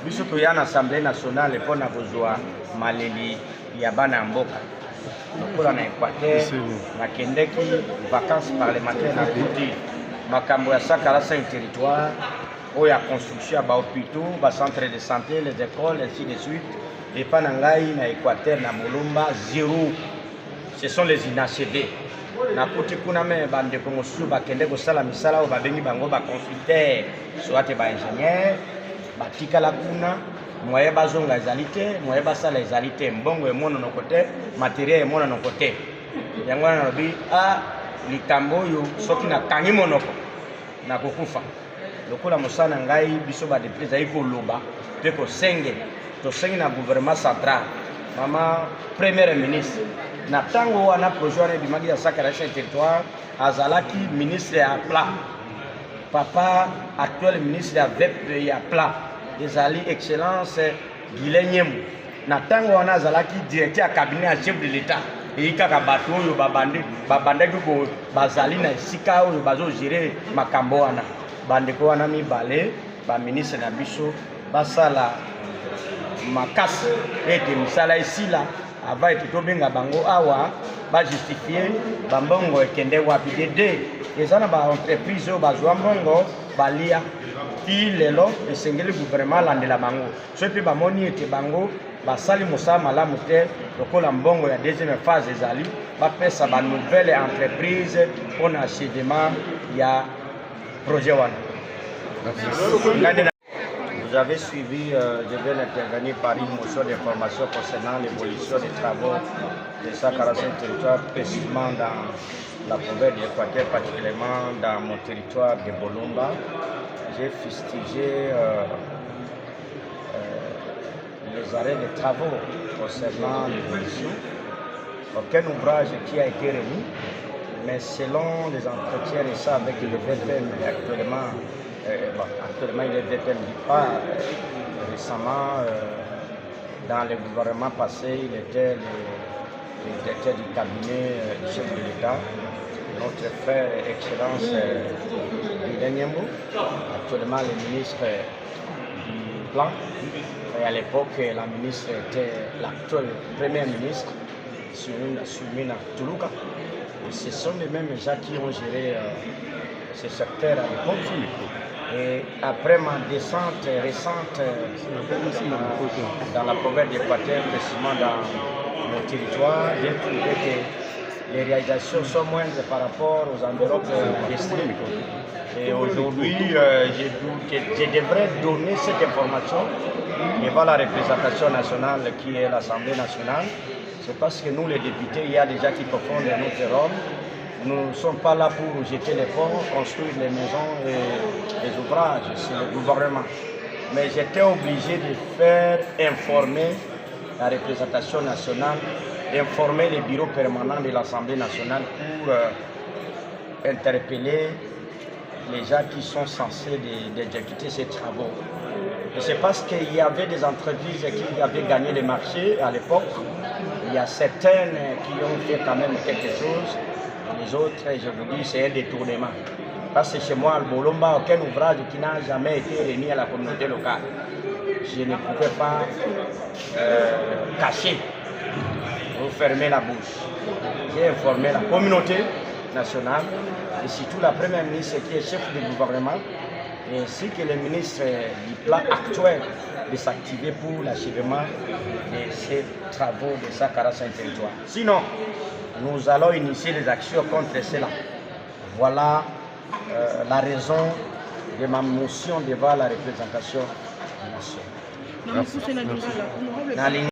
biso toya na Assemblée nationale mpona kozwa maleli ya bana mboka lokola na Équateur nakendeki vacances parlementaires na kuti makambo ya 145 territoires oyo ya construction ya bahôpitaux, bacentre de santé, les écoles, ainsi de suite. Et pas nangai na Équateur na Bolomba, zéro. Ce sont les inachevés. Na kuti kuna me bandeko mosusu bakende kosala misala oyo babengi bango baconsulteur soit ba ingénieur batikala kuna moye bazonga ezali te moye basala ezali te mbongo emonano kote matériel emonano kote yango wana nalobi likambo oyo soki nakangi monoko nakokufa lokola mosala ngai biso badepute ezali koloba mpe kosenge tosengi na gouvernement central mama premier ministre na ntango wana projet wana ebimaki ya 145 territoire azalaki ministre ya plat papa actuel ministre ya VEP ya plat ezali excellence Guilin Nyembo na ntango wana azalaki directeur ya cabinet ya chef de l'état eyi kaka bato oyo babandaki bazali na esika oyo bazogere makambo wana bandeko wana mibale baministre na biso basala makasi ete misala esila ava ete tobenga bango awa bajustifie bambongo ekende wapi dede eza na baentreprise oyo bazwa mbongo balia ti lelo esengeli gouvernement alandela bango so mpe bamoni ete bango basali mosala malamu te lokola mbongo ya deuxième phase ezali bapesa banouvelle entreprise mpona achèvement ya projet wana. Vous avez suivi, je vais intervenir par une motion d'information concernant l'évolution des travaux de 145 territoires, précisément dans la province de l'Équateur, particulièrement dans mon territoire de Bolomba. J'ai fustigé les arrêts de travaux concernant l'évolution. Aucun ouvrage qui a été remis, mais selon les entretiens récents avec le VPM actuellement, actuellement il est VPM du pas. Récemment, dans le gouvernement passé, il était le directeur du cabinet du chef de l'État, notre frère Excellence Guilin Nyembo, actuellement le ministre du Plan. Et à l'époque, la ministre était l'actuel premier ministre, Sumina Tuluka. Et ce sont les mêmes gens qui ont géré ce secteur à l'époque. Et après ma descente récente dans la province d'Équateur, précisément dans mon territoire, j'ai trouvé que les réalisations sont moindres par rapport aux enveloppes destinées. Et aujourd'hui, je devrais donner cette information devant la représentation nationale qui est l'Assemblée nationale. C'est parce que nous, les députés, il y a des gens qui confondent notre rôle. Nous ne sommes pas là pour jeter les ponts, construire les maisons et les ouvrages, c'est le gouvernement. Mais j'étais obligé de faire informer la représentation nationale, d'informer les bureaux permanents de l'Assemblée nationale pour interpeller les gens qui sont censés d'exécuter ces travaux. Et c'est parce qu'il y avait des entreprises qui avaient gagné les marchés à l'époque. Il y a certaines qui ont fait quand même quelque chose. Les autres, je vous dis, c'est un détournement. Parce que chez moi, à Bolomba, aucun ouvrage qui n'a jamais été remis à la communauté locale. Je ne pouvais pas cacher, vous fermer la bouche. J'ai informé la communauté nationale et surtout la première ministre qui est chef du gouvernement ainsi que le ministre du plan actuel de s'activer pour l'achèvement de ces travaux de 145 territoires. Sinon, nous allons initier des actions contre cela. Voilà la raison de ma motion devant la représentation nationale.